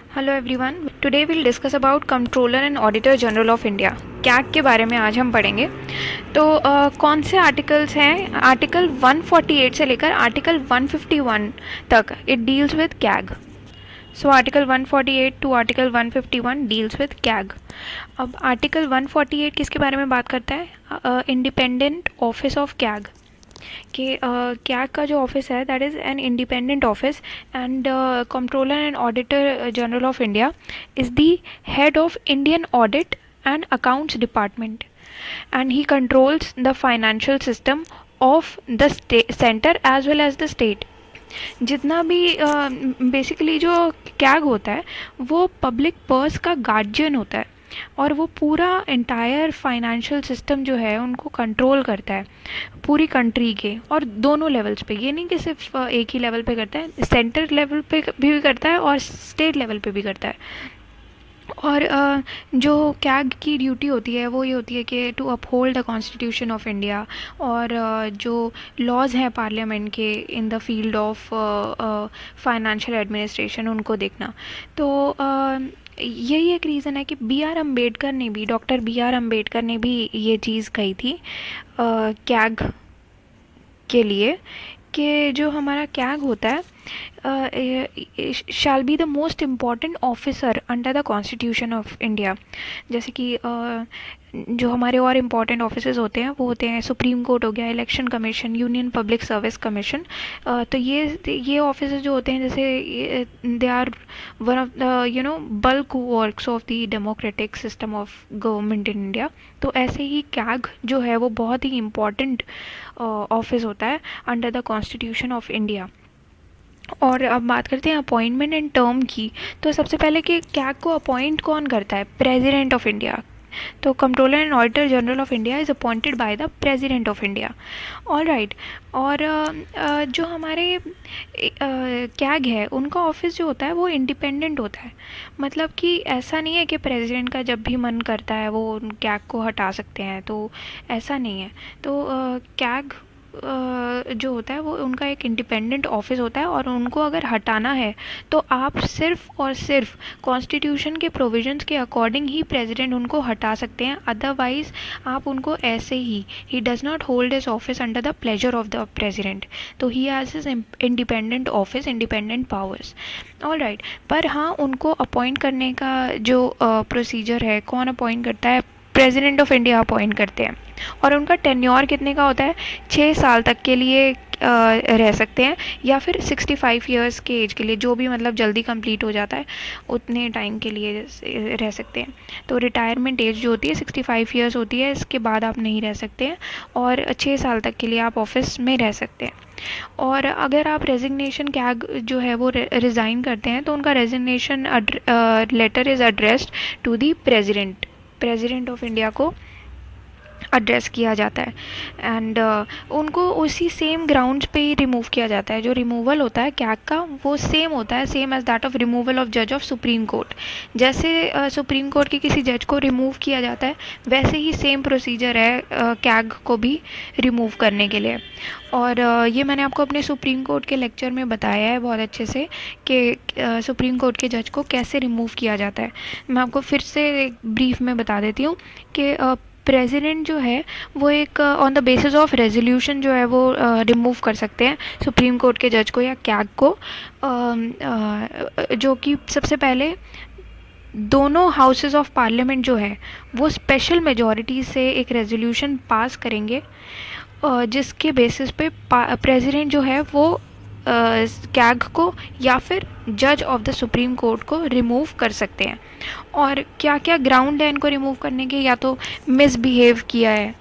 Hello everyone, today will discuss about controller and auditor general of India. CAG के बारे में आज हम पढ़ेंगे। तो कौन से आर्टिकल्स हैं? आर्टिकल 148 से लेकर आर्टिकल 151 तक it deals with CAG. So article 148 to article 151 deals with CAG. अब आर्टिकल 148 किसके बारे में बात करता है? Independent office of CAG. कि कैग का जो ऑफिस है that is an independent office and controller and auditor general of India is the head of Indian audit and accounts department and he controls the financial system of the center as well as the state. जितना भी basically जो CAG होता है वो public purse का guardian होता है और वो पूरा एंटायर फाइनेंशियल सिस्टम जो है उनको कंट्रोल करता है पूरी कंट्री के, और दोनों लेवल्स पे। ये नहीं कि सिर्फ एक ही लेवल पे करता है, सेंटर लेवल पे भी करता है और स्टेट लेवल पे भी करता है। और जो कैग की ड्यूटी होती है वो ये होती है कि to uphold the constitution of India, और जो लॉज हैं पार्लियामेंट के in the field of financial administration उनको देखना। तो यही एक रीज़न है कि डॉक्टर बी आर अम्बेडकर ने भी ये चीज़ कही थी कैग के लिए कि जो हमारा कैग होता है shall be the most important officer under the constitution of India. जैसे कि जो हमारे और इम्पॉर्टेंट ऑफिसर्स होते हैं वो होते हैं सुप्रीम कोर्ट हो गया, election commission, union public service commission. तो ये ऑफिसर्स जो होते हैं जैसे they are one of the bulk works of the democratic system of government in India. तो ऐसे ही कैग जो है वो बहुत ही इम्पॉर्टेंट ऑफिस होता है under the constitution of India. और अब बात करते हैं अपॉइंटमेंट एंड टर्म की। तो सबसे पहले कि कैग को अपॉइंट कौन करता है? President of India. तो controller and auditor general of India is appointed by the president of India. All right. और जो हमारे कैग है उनका ऑफिस जो होता है वो इंडिपेंडेंट होता है। मतलब कि ऐसा नहीं है कि प्रेसिडेंट का जब भी मन करता है वो कैग को हटा सकते हैं, तो ऐसा नहीं है। तो कैग जो होता है वो उनका एक इंडिपेंडेंट ऑफिस होता है, और उनको अगर हटाना है तो आप सिर्फ और सिर्फ कॉन्स्टिट्यूशन के प्रोविजंस के अकॉर्डिंग ही प्रेसिडेंट उनको हटा सकते हैं। अदरवाइज आप उनको ऐसे ही does not hold his office under the pleasure of the president. तो he has his independent office, independent powers. All right. पर हाँ, उनको अपॉइंट करने का जो प्रोसीजर है, कौन अपॉइंट करता है? प्रेसिडेंट ऑफ इंडिया अपॉइंट करते हैं। और उनका टेन्योर कितने का होता है? 6 साल तक के लिए रह सकते हैं, या फिर 65 ईयर्स के एज के लिए, जो भी मतलब जल्दी कंप्लीट हो जाता है उतने टाइम के लिए रह सकते हैं। तो रिटायरमेंट एज जो होती है 65 ईयर्स होती है, इसके बाद आप नहीं रह सकते हैं, और 6 साल तक के लिए आप ऑफिस में रह सकते हैं। और अगर आप रेजिग्नेशन कैग जो है वो रिज़ाइन करते हैं तो उनका resignation letter is addressed to the president of India को एड्रेस किया जाता है। एंड उनको उसी सेम ग्राउंड्स पे ही रिमूव किया जाता है। जो रिमूवल होता है कैग का वो सेम होता है, same as that of removal of जज ऑफ सुप्रीम कोर्ट। जैसे सुप्रीम कोर्ट के किसी जज को रिमूव किया जाता है वैसे ही सेम प्रोसीजर है कैग को भी रिमूव करने के लिए। और ये मैंने आपको अपने सुप्रीम कोर्ट के लेक्चर में बताया है बहुत अच्छे से कि सुप्रीम कोर्ट के जज को कैसे रिमूव किया जाता है। मैं आपको फिर से एक ब्रीफ में बता देती हूँ कि प्रेसिडेंट जो है वो एक on the basis of resolution जो है वो रिमूव कर सकते हैं सुप्रीम कोर्ट के जज को या कैग को, जो कि सबसे पहले दोनों हाउसेस ऑफ पार्लियामेंट जो है वो स्पेशल मेजॉरिटी से एक रेजोल्यूशन पास करेंगे, जिसके बेसिस पे प्रेसिडेंट जो है वो कैग को या फिर जज ऑफ द सुप्रीम कोर्ट को रिमूव कर सकते हैं। और क्या क्या ग्राउंड है इनको रिमूव करने के? या तो मिसबिहेव किया है,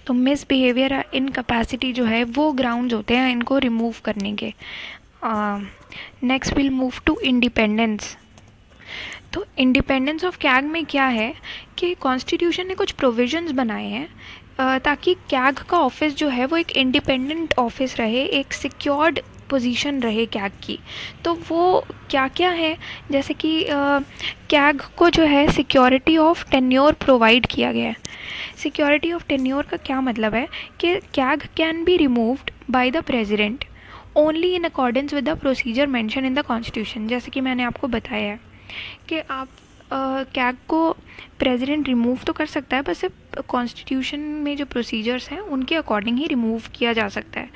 तो मिसबिहेवियर इनकैपेसिटी जो है वो ग्राउंड्स होते हैं इनको रिमूव करने के। Next will move to independence. तो इंडिपेंडेंस ऑफ कैग में क्या है कि कॉन्स्टिट्यूशन ने कुछ प्रोविजंस बनाए हैं ताकि कैग का ऑफिस जो है वो एक इंडिपेंडेंट ऑफिस रहे, एक सिक्योर्ड पोजीशन रहे कैग की। तो वो क्या क्या है? जैसे कि कैग को जो है सिक्योरिटी ऑफ टेन्योर प्रोवाइड किया गया है। सिक्योरिटी ऑफ टेन्योर का क्या मतलब है कि CAG can be removed by the president only in accordance with the procedure mention in the constitution. जैसे कि मैंने आपको बताया है कि आप कैग को प्रेसिडेंट रिमूव तो कर सकता है, बस सिर्फ कॉन्स्टिट्यूशन में जो प्रोसीजर्स हैं उनके अकॉर्डिंग ही रिमूव किया जा सकता है।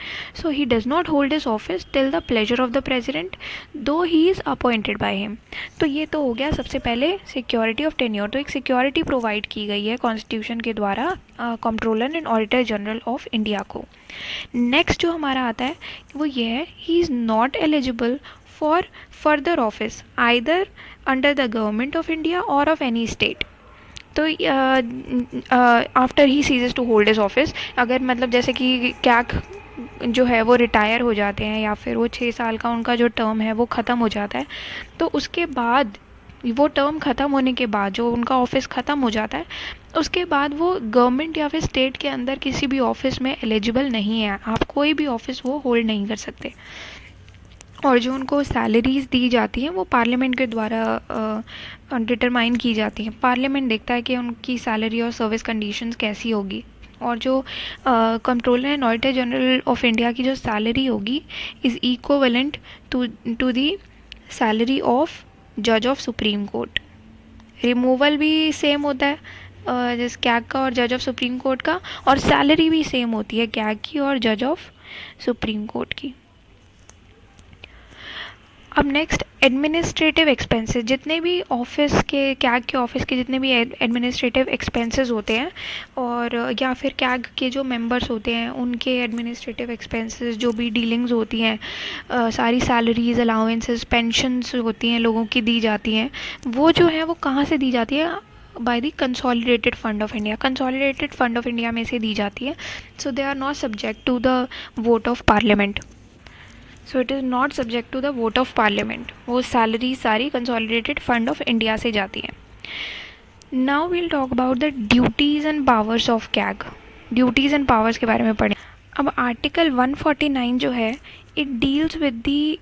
So he does not hold his office till the pleasure of the president though he is appointed by him. तो ये तो हो गया सबसे पहले सिक्योरिटी ऑफ टेन्योर। तो एक सिक्योरिटी प्रोवाइड की गई है कॉन्स्टिट्यूशन के द्वारा controller and auditor general of India को। नेक्स्ट जो हमारा आता है वो ये है, he is not eligible for further office either under the government of India और ऑफ एनी स्टेट। तो after he ceases to hold his office, अगर मतलब जैसे कि कैग जो है वो रिटायर हो जाते हैं या फिर वो 6 साल का उनका जो टर्म है वो ख़त्म हो जाता है, तो उसके बाद वो टर्म ख़त्म होने के बाद जो उनका ऑफिस ख़त्म हो जाता है, उसके बाद वो गवर्नमेंट या फिर स्टेट के अंदर किसी भी ऑफिस में एलिजिबल नहीं है। आप कोई भी ऑफिस वो होल्ड नहीं कर सकते। और जो उनको सैलरीज दी जाती हैं वो पार्लियामेंट के द्वारा डिटरमाइन की जाती हैं। पार्लियामेंट देखता है कि उनकी सैलरी और सर्विस कंडीशंस कैसी होगी। और जो controller and auditor general of India की जो सैलरी होगी is equivalent to the salary of जज ऑफ सुप्रीम कोर्ट। रिमूवल भी सेम होता है जैसे कैग का और जज ऑफ सुप्रीम कोर्ट का, और सैलरी भी सेम होती है कैग की और जज ऑफ सुप्रीम कोर्ट की। अब नेक्स्ट एडमिनिस्ट्रेटिव एक्सपेंसेस, जितने भी ऑफिस के कैग के ऑफिस के जितने भी एडमिनिस्ट्रेटिव एक्सपेंसेस होते हैं और या फिर कैग के जो मेंबर्स होते हैं उनके एडमिनिस्ट्रेटिव एक्सपेंसेस जो भी डीलिंग्स होती हैं, सारी सैलरीज अलाउंसेस पेंशन्स होती हैं लोगों की दी जाती हैं, वो जो है वो कहाँ से दी जाती है? By the consolidated fund of India. Consolidated fund of India में से दी जाती है। So they are not subject to the vote of parliament. So it is not subject to the vote of parliament. वो सैलरी सारी consolidated fund of India से जाती हैं। Now we'll talk about the duties and powers of CAG. Duties and powers के बारे में पढ़ें। अब आर्टिकल 149 जो है it deals with the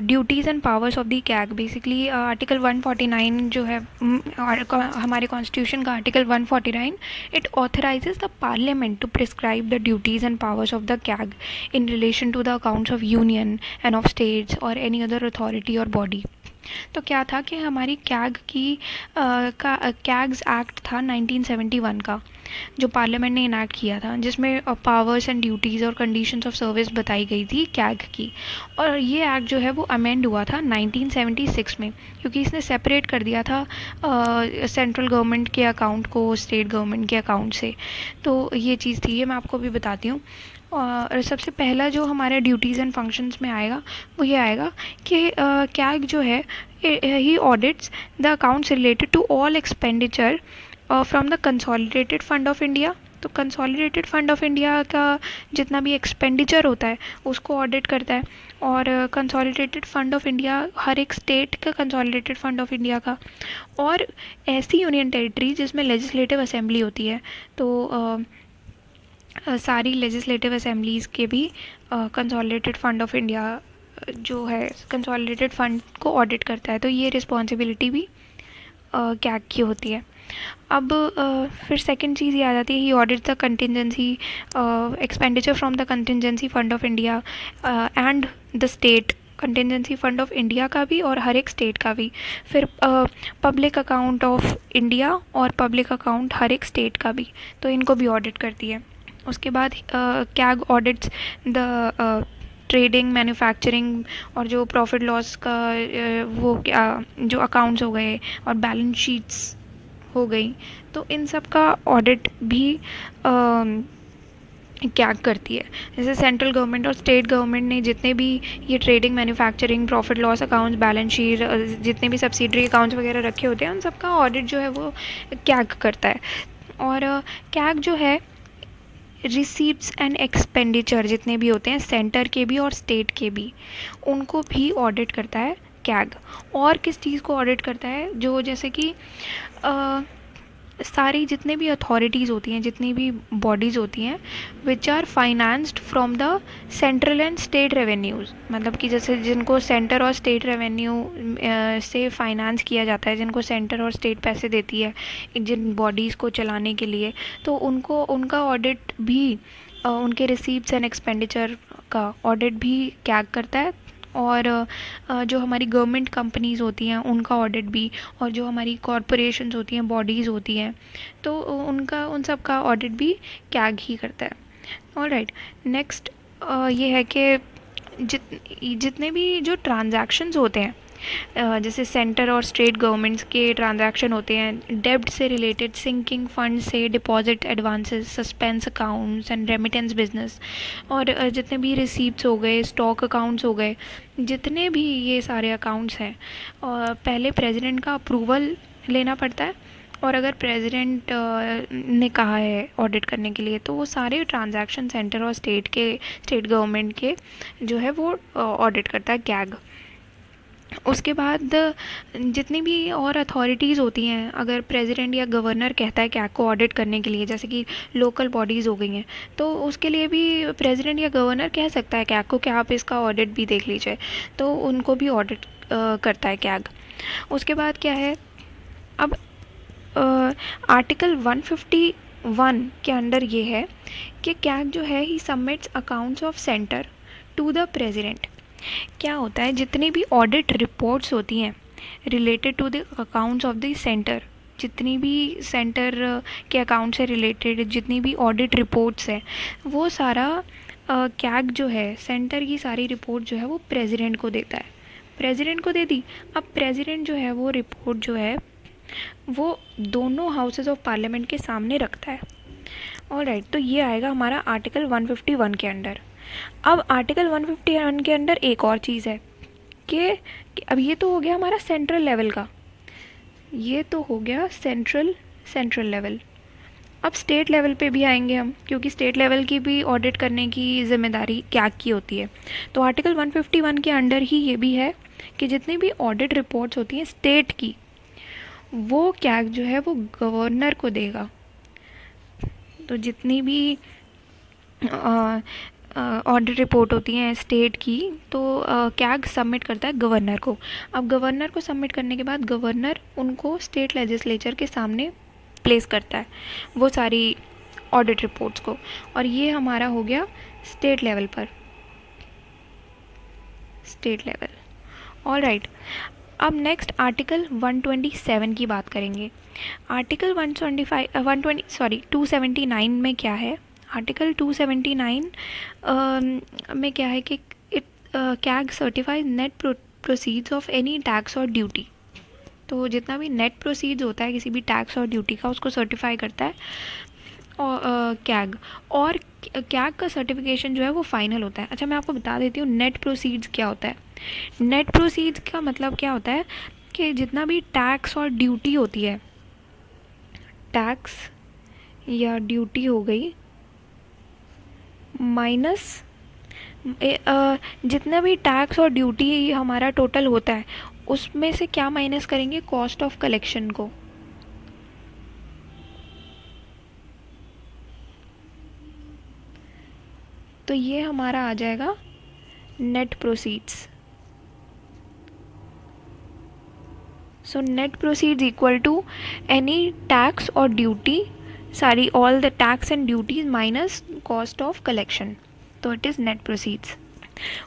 duties and powers of the CAG. Basically article 149 जो है हमारे कॉन्स्टिट्यूशन का article 149 it authorises the parliament to prescribe the duties and powers of the CAG in relation to the accounts of union and of states और any other authority और body. तो क्या था कि हमारी कैग की कैग्स एक्ट था 1971 का जो पार्लियामेंट ने इनैक्ट किया था, जिसमें पावर्स एंड ड्यूटीज़ और कंडीशंस ऑफ सर्विस बताई गई थी कैग की। और ये एक्ट जो है वो अमेंड हुआ था 1976 में, क्योंकि इसने सेपरेट कर दिया था सेंट्रल गवर्नमेंट के अकाउंट को स्टेट गवर्नमेंट के अकाउंट से। तो ये चीज़ थी, ये मैं आपको भी बताती हूँ। और सबसे पहला जो हमारे ड्यूटीज़ एंड फंक्शंस में आएगा वो ये आएगा कि कैग जो है ही audits the accounts related to all expenditure from the consolidated fund of India. तो कंसोलिडेटेड फंड ऑफ इंडिया का जितना भी एक्सपेंडिचर होता है उसको ऑडिट करता है। और कंसोलिडेटेड फंड ऑफ इंडिया हर एक स्टेट का कंसोलिडेटेड फंड ऑफ इंडिया का, और ऐसी यूनियन टेरिटरी जिसमें लेजिस्लेटिव असेंबली होती है तो सारी लेजिस्लेटिव असेंबलीज़ के भी कंसोलिडेटेड फंड ऑफ इंडिया जो है कंसोलिडेटेड फंड को ऑडिट करता है। तो ये रिस्पॉन्सिबिलिटी भी कैग की होती है। अब फिर सेकंड चीज़ ये आ जाती है, he audit the contingency expenditure from the contingency fund of India and the state contingency fund of India का भी और हर एक स्टेट का भी। फिर पब्लिक अकाउंट ऑफ इंडिया और पब्लिक अकाउंट हर एक स्टेट का भी, तो इनको भी ऑडिट करती है। उसके बाद CAG audits the trading manufacturing और जो प्रॉफिट लॉस का वो क्या जो अकाउंट्स हो गए और बैलेंस शीट्स हो गई, तो इन सब का ऑडिट भी कैग करती है। जैसे सेंट्रल गवर्नमेंट और स्टेट गवर्नमेंट ने जितने भी ये trading manufacturing profit loss accounts balance sheet जितने भी सब्सिडरी अकाउंट्स वगैरह रखे होते हैं उन सब का ऑडिट जो है वो कैग करता है। और कैग जो है रिसीप्ट्स एंड एक्सपेंडिचर जितने भी होते हैं सेंटर के भी और स्टेट के भी, उनको भी ऑडिट करता है कैग। और किस चीज़ को ऑडिट करता है? जो जैसे कि सारी जितने भी अथॉरिटीज़ होती हैं, जितनी भी बॉडीज़ होती हैं which are financed from the central and state revenues, मतलब कि जैसे जिनको सेंटर और स्टेट रेवेन्यू से फाइनेंस किया जाता है, जिनको सेंटर और स्टेट पैसे देती है जिन बॉडीज़ को चलाने के लिए, तो उनको उनका ऑडिट भी उनके रिसीप्ट्स एंड एक्सपेंडिचर का ऑडिट भी कैग करता है, और जो हमारी गवर्नमेंट कंपनीज़ होती हैं उनका ऑडिट भी, और जो हमारी कॉरपोरेशंस होती हैं, बॉडीज़ होती हैं, तो उन सब का ऑडिट भी कैग ही करता है। ऑलराइट, नेक्स्ट ये है कि जितने भी जो ट्रांजैक्शंस होते हैं, जैसे सेंटर और स्टेट गवर्नमेंट्स के ट्रांजैक्शन होते हैं, डेब्ट से रिलेटेड, सिंकिंग फंड से, deposit, advances, suspense accounts and remittance business, और जितने भी रिसीप्ट्स हो गए, स्टॉक अकाउंट्स हो गए, जितने भी ये सारे अकाउंट्स हैं, पहले प्रेसिडेंट का अप्रूवल लेना पड़ता है, और अगर प्रेसिडेंट ने कहा है ऑडिट करने के लिए, तो वो सारे ट्रांजैक्शन सेंटर और स्टेट गवर्नमेंट के जो है वो ऑडिट करता है कैग। उसके बाद जितनी भी और अथॉरिटीज़ होती हैं, अगर प्रेसिडेंट या गवर्नर कहता है कैग को ऑडिट करने के लिए, जैसे कि लोकल बॉडीज़ हो गई हैं, तो उसके लिए भी प्रेसिडेंट या गवर्नर कह सकता है कैग को कि आप इसका ऑडिट भी देख लीजिए, तो उनको भी ऑडिट करता है कैग। उसके बाद क्या है, अब आर्टिकल 151 के अंडर ये है कि कैग जो है ही submits accounts of centre to the president. क्या होता है, जितनी भी ऑडिट रिपोर्ट्स होती हैं related to the accounts of the centre, जितनी भी सेंटर के अकाउंट से रिलेटेड जितनी भी ऑडिट रिपोर्ट्स हैं, वो सारा कैग जो है, सेंटर की सारी रिपोर्ट जो है वो प्रेसिडेंट को देता है। प्रेसिडेंट को दे दी, अब प्रेसिडेंट जो है वो रिपोर्ट जो है वो दोनों हाउसेज ऑफ पार्लियामेंट के सामने रखता है। ऑलराइट, तो ये आएगा हमारा आर्टिकल 151 के अंडर। अब आर्टिकल 151 के अंडर एक और चीज़ है कि अब ये तो हो गया हमारा सेंट्रल लेवल का, ये तो हो गया सेंट्रल लेवल। अब स्टेट लेवल पे भी आएंगे हम, क्योंकि स्टेट लेवल की भी ऑडिट करने की जिम्मेदारी कैग की होती है। तो आर्टिकल 151 के अंडर ही ये भी है कि जितनी भी ऑडिट रिपोर्ट्स होती हैं स्टेट की, वो कैग जो है वो गवर्नर को देगा। तो जितनी भी ऑडिट रिपोर्ट होती हैं स्टेट की, तो कैग सबमिट करता है गवर्नर को। अब गवर्नर को सबमिट करने के बाद गवर्नर उनको स्टेट लेजिस्लेचर के सामने प्लेस करता है वो सारी ऑडिट रिपोर्ट्स को, और ये हमारा हो गया स्टेट लेवल पर, स्टेट लेवल। ऑलराइट, अब नेक्स्ट आर्टिकल 127 की बात करेंगे। आर्टिकल 279 में क्या है, आर्टिकल 279 में क्या है कि it CAG certifies net proceeds of any tax और ड्यूटी। तो जितना भी नेट प्रोसीड्स होता है किसी भी टैक्स और ड्यूटी का, उसको सर्टिफाई करता है और कैग, और कैग का सर्टिफिकेशन जो है वो फाइनल होता है। अच्छा, मैं आपको बता देती हूँ नेट प्रोसीड्स क्या होता है। नेट प्रोसीड्स का मतलब क्या होता है कि जितना भी टैक्स और ड्यूटी होती है, टैक्स या ड्यूटी हो गई, माइनस जितना भी टैक्स और ड्यूटी हमारा टोटल होता है, उसमें से क्या माइनस करेंगे, कॉस्ट ऑफ कलेक्शन को। तो ये हमारा आ जाएगा net proceeds. So net proceeds equal to any tax और ड्यूटी, सारी all the tax and duties minus cost of collection, तो इट इज़ नेट प्रोसीड्स।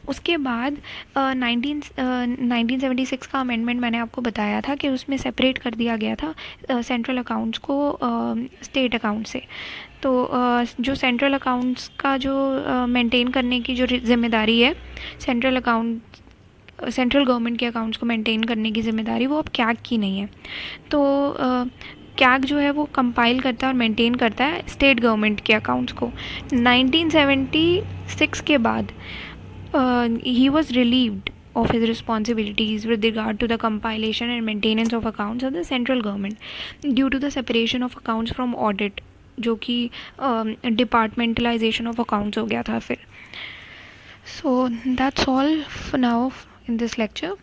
उसके बाद 1976 का अमेंडमेंट मैंने आपको बताया था कि उसमें सेपरेट कर दिया गया था सेंट्रल अकाउंट्स को स्टेट अकाउंट से। तो जो सेंट्रल अकाउंट्स का जो मेंटेन करने की जो जिम्मेदारी है, सेंट्रल गवर्नमेंट के अकाउंट्स को मेंटेन करने की जिम्मेदारी, वो अब कैग की नहीं है। तो कैग जो है वो कंपाइल करता है और मेंटेन करता है स्टेट गवर्नमेंट के अकाउंट्स को। 1976 के बाद he was relieved of his responsibilities with regard to the compilation and maintenance of accounts of the central government due to the separation of accounts from audit, जो कि departmentalisation of accounts हो गया था फिर। So that's all for now in this lecture.